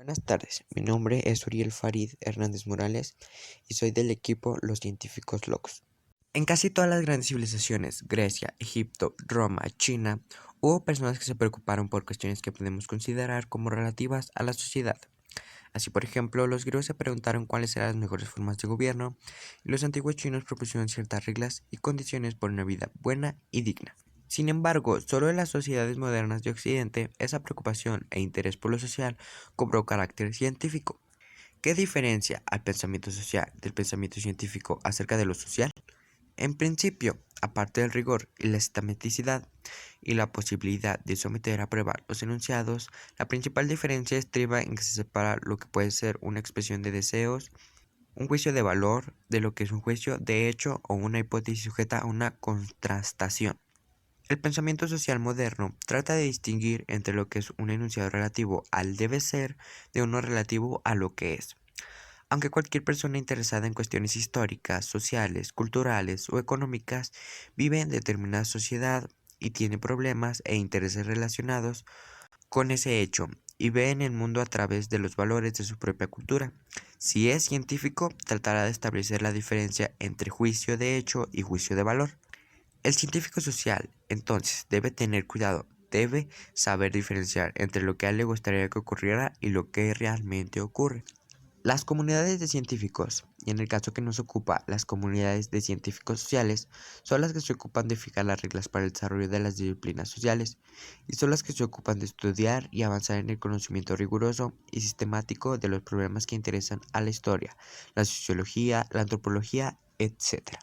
Buenas tardes, mi nombre es Uriel Farid Hernández Morales y soy del equipo Los Científicos Locos. En casi todas las grandes civilizaciones, Grecia, Egipto, Roma, China, hubo personas que se preocuparon por cuestiones que podemos considerar como relativas a la sociedad. Así, por ejemplo, los griegos se preguntaron cuáles eran las mejores formas de gobierno y los antiguos chinos propusieron ciertas reglas y condiciones por una vida buena y digna. Sin embargo, solo en las sociedades modernas de Occidente, esa preocupación e interés por lo social cobró carácter científico. ¿Qué diferencia al pensamiento social del pensamiento científico acerca de lo social? En principio, aparte del rigor y la sistematicidad y la posibilidad de someter a prueba los enunciados, la principal diferencia estriba en que se separa lo que puede ser una expresión de deseos, un juicio de valor, de lo que es un juicio de hecho o una hipótesis sujeta a una contrastación. El pensamiento social moderno trata de distinguir entre lo que es un enunciado relativo al debe ser de uno relativo a lo que es. Aunque cualquier persona interesada en cuestiones históricas, sociales, culturales o económicas vive en determinada sociedad y tiene problemas e intereses relacionados con ese hecho y ve en el mundo a través de los valores de su propia cultura. Si es científico, tratará de establecer la diferencia entre juicio de hecho y juicio de valor. El científico social, entonces, debe tener cuidado, debe saber diferenciar entre lo que a él le gustaría que ocurriera y lo que realmente ocurre. Las comunidades de científicos, y en el caso que nos ocupa, las comunidades de científicos sociales, son las que se ocupan de fijar las reglas para el desarrollo de las disciplinas sociales, y son las que se ocupan de estudiar y avanzar en el conocimiento riguroso y sistemático de los problemas que interesan a la historia, la sociología, la antropología, etc.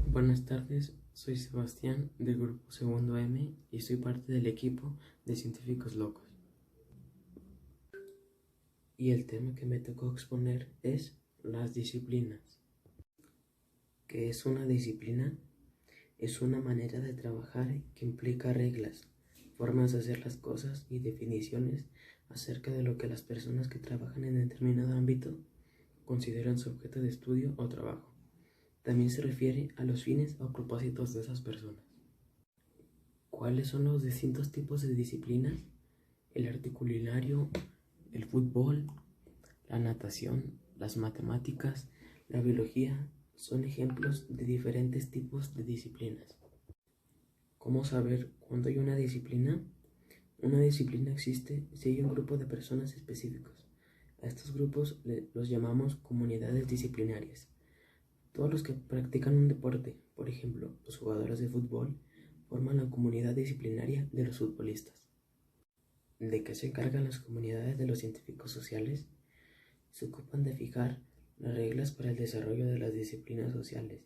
Buenas tardes, soy Sebastián del grupo Segundo M y soy parte del equipo de Científicos Locos. Y el tema que me tocó exponer es las disciplinas. ¿Qué es una disciplina? Es una manera de trabajar que implica reglas, formas de hacer las cosas y definiciones acerca de lo que las personas que trabajan en determinado ámbito consideran su objeto de estudio o trabajo. También se refiere a los fines o propósitos de esas personas. ¿Cuáles son los distintos tipos de disciplinas? El arte culinario, el fútbol, la natación, las matemáticas, la biología son ejemplos de diferentes tipos de disciplinas. ¿Cómo saber cuándo hay una disciplina? Una disciplina existe si hay un grupo de personas específicos. A estos grupos los llamamos comunidades disciplinarias. Todos los que practican un deporte, por ejemplo, los jugadores de fútbol, forman la comunidad disciplinaria de los futbolistas. ¿De qué se encargan las comunidades de los científicos sociales? Se ocupan de fijar las reglas para el desarrollo de las disciplinas sociales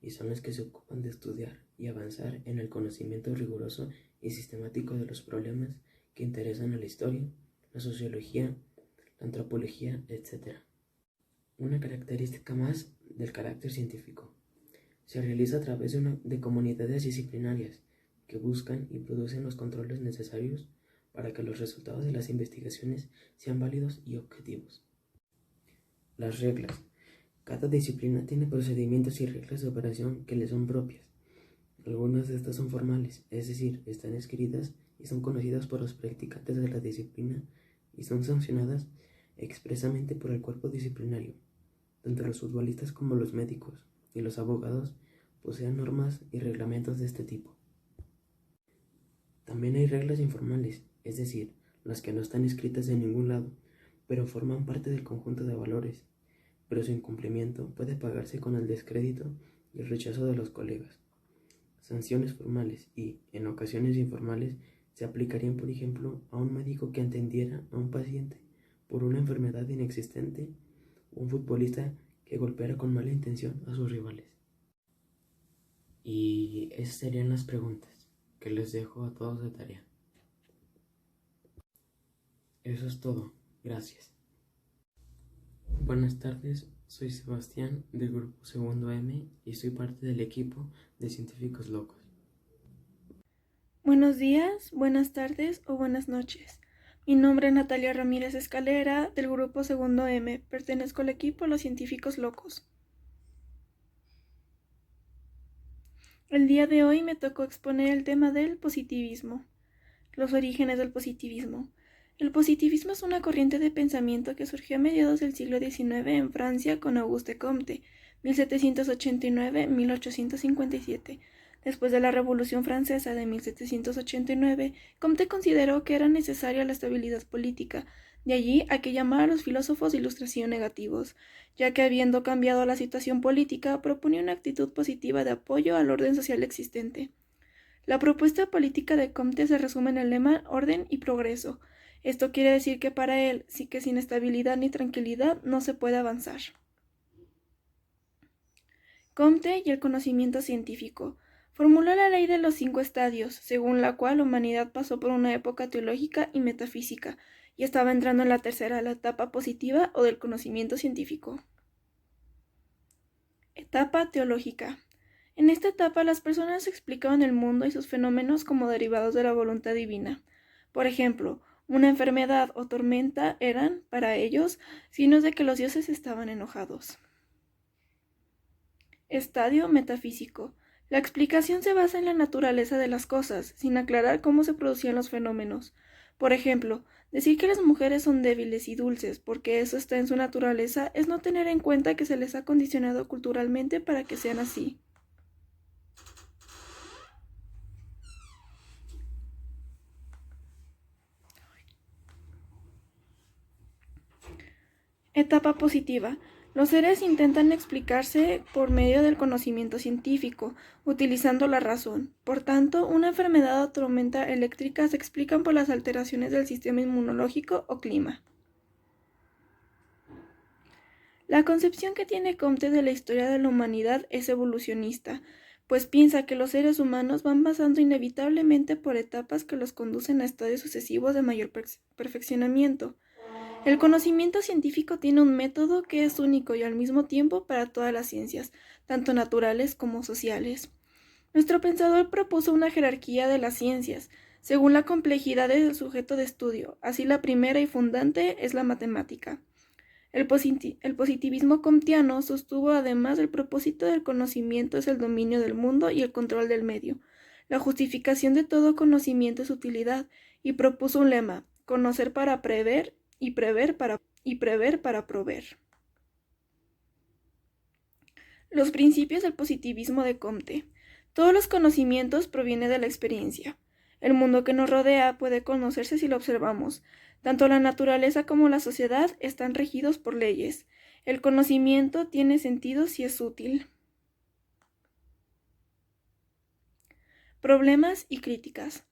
y son las que se ocupan de estudiar y avanzar en el conocimiento riguroso y sistemático de los problemas que interesan a la historia, la sociología, la antropología, etc. Una característica más del carácter científico. Se realiza a través de comunidades disciplinarias que buscan y producen los controles necesarios para que los resultados de las investigaciones sean válidos y objetivos. Las reglas. Cada disciplina tiene procedimientos y reglas de operación que le son propias. Algunas de estas son formales, es decir, están escritas y son conocidas por los practicantes de la disciplina y son sancionadas expresamente por el cuerpo disciplinario. Tanto los futbolistas como los médicos y los abogados poseen normas y reglamentos de este tipo. También hay reglas informales, es decir, las que no están escritas en ningún lado, pero forman parte del conjunto de valores, pero su incumplimiento puede pagarse con el descrédito y el rechazo de los colegas. Sanciones formales y, en ocasiones informales, se aplicarían, por ejemplo, a un médico que atendiera a un paciente por una enfermedad inexistente o un futbolista que golpeara con mala intención a sus rivales. Y esas serían las preguntas que les dejo a todos de tarea. Eso es todo. Gracias. Buenas tardes, soy Sebastián del grupo Segundo M y soy parte del equipo de Científicos Locos. Buenos días, buenas tardes o buenas noches. Mi nombre es Natalia Ramírez Escalera, del grupo Segundo M. Pertenezco al equipo Los Científicos Locos. El día de hoy me tocó exponer el tema del positivismo, los orígenes del positivismo. El positivismo es una corriente de pensamiento que surgió a mediados del siglo XIX en Francia con Auguste Comte, 1789-1857. Después de la Revolución Francesa de 1789, Comte consideró que era necesaria la estabilidad política, de allí a que llamara a los filósofos de ilustración negativos, ya que habiendo cambiado la situación política, proponía una actitud positiva de apoyo al orden social existente. La propuesta política de Comte se resume en el lema orden y progreso. Esto quiere decir que para él, sí que sin estabilidad ni tranquilidad no se puede avanzar. Comte y el conocimiento científico. Formuló la ley de los 5 estadios, según la cual la humanidad pasó por una época teológica y metafísica, y estaba entrando en la tercera, la etapa positiva o del conocimiento científico. Etapa teológica. En esta etapa las personas explicaban el mundo y sus fenómenos como derivados de la voluntad divina. Por ejemplo, una enfermedad o tormenta eran, para ellos, signos de que los dioses estaban enojados. Estadio metafísico. La explicación se basa en la naturaleza de las cosas, sin aclarar cómo se producían los fenómenos. Por ejemplo, decir que las mujeres son débiles y dulces porque eso está en su naturaleza es no tener en cuenta que se les ha condicionado culturalmente para que sean así. Etapa positiva. Los seres intentan explicarse por medio del conocimiento científico, utilizando la razón. Por tanto, una enfermedad o tormenta eléctrica se explican por las alteraciones del sistema inmunológico o clima. La concepción que tiene Comte de la historia de la humanidad es evolucionista, pues piensa que los seres humanos van pasando inevitablemente por etapas que los conducen a estadios sucesivos de mayor perfeccionamiento. El conocimiento científico tiene un método que es único y al mismo tiempo para todas las ciencias, tanto naturales como sociales. Nuestro pensador propuso una jerarquía de las ciencias, según la complejidad del sujeto de estudio. Así la primera y fundante es la matemática. El positivismo comtiano sostuvo además el propósito del conocimiento es el dominio del mundo y el control del medio. La justificación de todo conocimiento es utilidad, y propuso un lema: conocer para prever y prever para proveer. Los principios del positivismo de Comte. Todos los conocimientos provienen de la experiencia. El mundo que nos rodea puede conocerse si lo observamos. Tanto la naturaleza como la sociedad están regidos por leyes. El conocimiento tiene sentido si es útil. Problemas y críticas.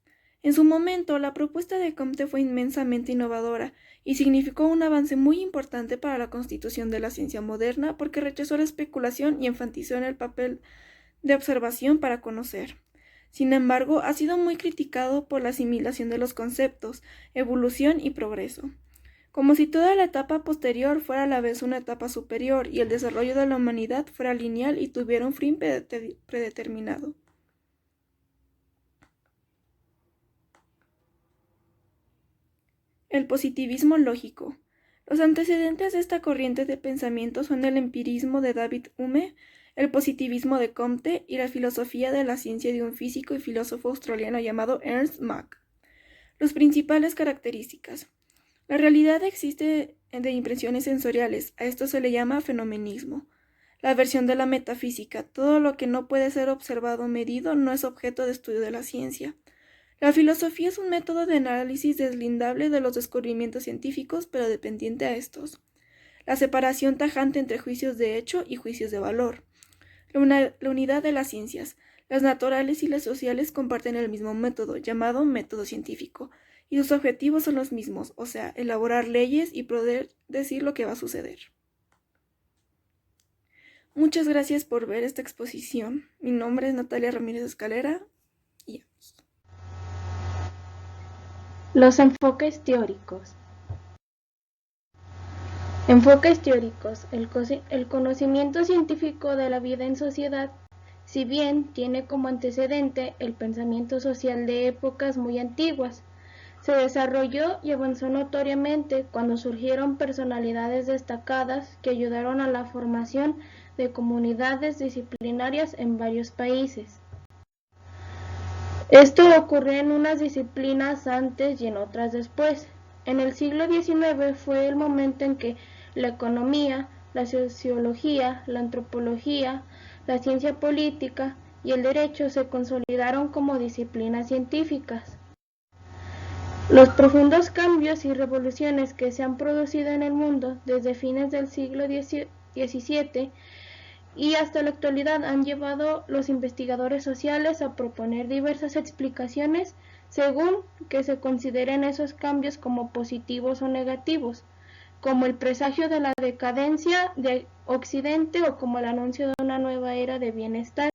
En su momento, la propuesta de Comte fue inmensamente innovadora y significó un avance muy importante para la constitución de la ciencia moderna porque rechazó la especulación y enfatizó en el papel de observación para conocer. Sin embargo, ha sido muy criticado por la asimilación de los conceptos, evolución y progreso, como si toda la etapa posterior fuera a la vez una etapa superior y el desarrollo de la humanidad fuera lineal y tuviera un fin predeterminado. El positivismo lógico. Los antecedentes de esta corriente de pensamiento son el empirismo de David Hume, el positivismo de Comte y la filosofía de la ciencia de un físico y filósofo australiano llamado Ernst Mach. Las principales características. La realidad existe de impresiones sensoriales, a esto se le llama fenomenismo. La versión de la metafísica, todo lo que no puede ser observado o medido no es objeto de estudio de la ciencia. La filosofía es un método de análisis deslindable de los descubrimientos científicos, pero dependiente a estos. La separación tajante entre juicios de hecho y juicios de valor. La unidad de las ciencias. Las naturales y las sociales comparten el mismo método, llamado método científico, y sus objetivos son los mismos, o sea, elaborar leyes y poder decir lo que va a suceder. Muchas gracias por ver esta exposición. Mi nombre es Natalia Ramírez Escalera y adiós. Los enfoques teóricos. Enfoques teóricos. El conocimiento científico de la vida en sociedad, si bien tiene como antecedente el pensamiento social de épocas muy antiguas, se desarrolló y avanzó notoriamente cuando surgieron personalidades destacadas que ayudaron a la formación de comunidades disciplinarias en varios países. Esto ocurrió en unas disciplinas antes y en otras después, En el siglo XIX fue el momento en que la economía, la sociología, la antropología, la ciencia política y el derecho se consolidaron como disciplinas científicas. Los profundos cambios y revoluciones que se han producido en el mundo desde fines del siglo XVII y hasta la actualidad han llevado a los investigadores sociales a proponer diversas explicaciones según que se consideren esos cambios como positivos o negativos, como el presagio de la decadencia de Occidente o como el anuncio de una nueva era de bienestar.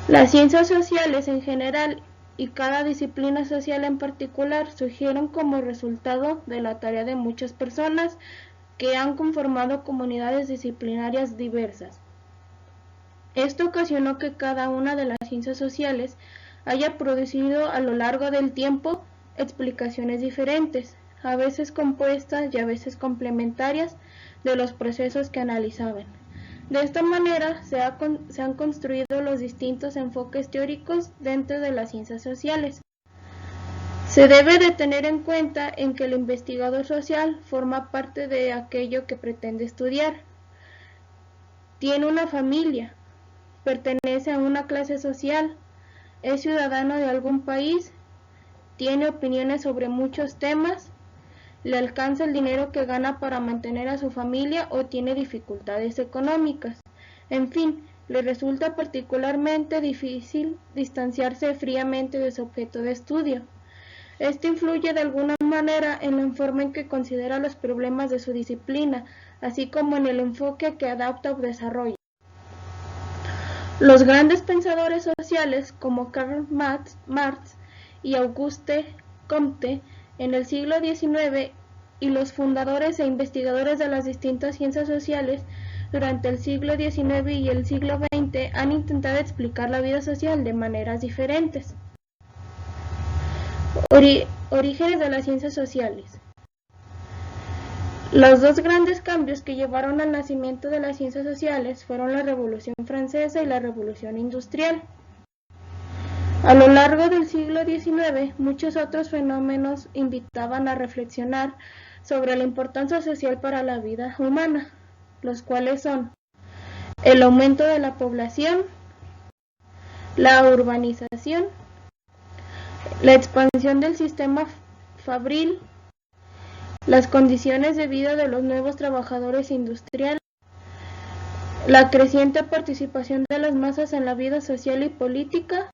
Las ciencias sociales en general y cada disciplina social en particular surgieron como resultado de la tarea de muchas personas que han conformado comunidades disciplinarias diversas. Esto ocasionó que cada una de las ciencias sociales haya producido a lo largo del tiempo explicaciones diferentes, a veces compuestas y a veces complementarias de los procesos que analizaban. De esta manera se han construido los distintos enfoques teóricos dentro de las ciencias sociales. Se debe de tener en cuenta en que el investigador social forma parte de aquello que pretende estudiar. Tiene una familia, pertenece a una clase social, es ciudadano de algún país, tiene opiniones sobre muchos temas, le alcanza el dinero que gana para mantener a su familia o tiene dificultades económicas. En fin, le resulta particularmente difícil distanciarse fríamente de su objeto de estudio. Esto influye de alguna manera en la forma en que considera los problemas de su disciplina, así como en el enfoque que adapta o desarrolla. Los grandes pensadores sociales como Karl Marx y Auguste Comte en el siglo XIX y los fundadores e investigadores de las distintas ciencias sociales durante el siglo XIX y el siglo XX han intentado explicar la vida social de maneras diferentes. Orígenes de las ciencias sociales. Los dos grandes cambios que llevaron al nacimiento de las ciencias sociales fueron la Revolución Francesa y la Revolución Industrial. A lo largo del siglo XIX, muchos otros fenómenos invitaban a reflexionar sobre la importancia social para la vida humana, los cuales son el aumento de la población, la urbanización, la expansión del sistema fabril, las condiciones de vida de los nuevos trabajadores industriales, la creciente participación de las masas en la vida social y política,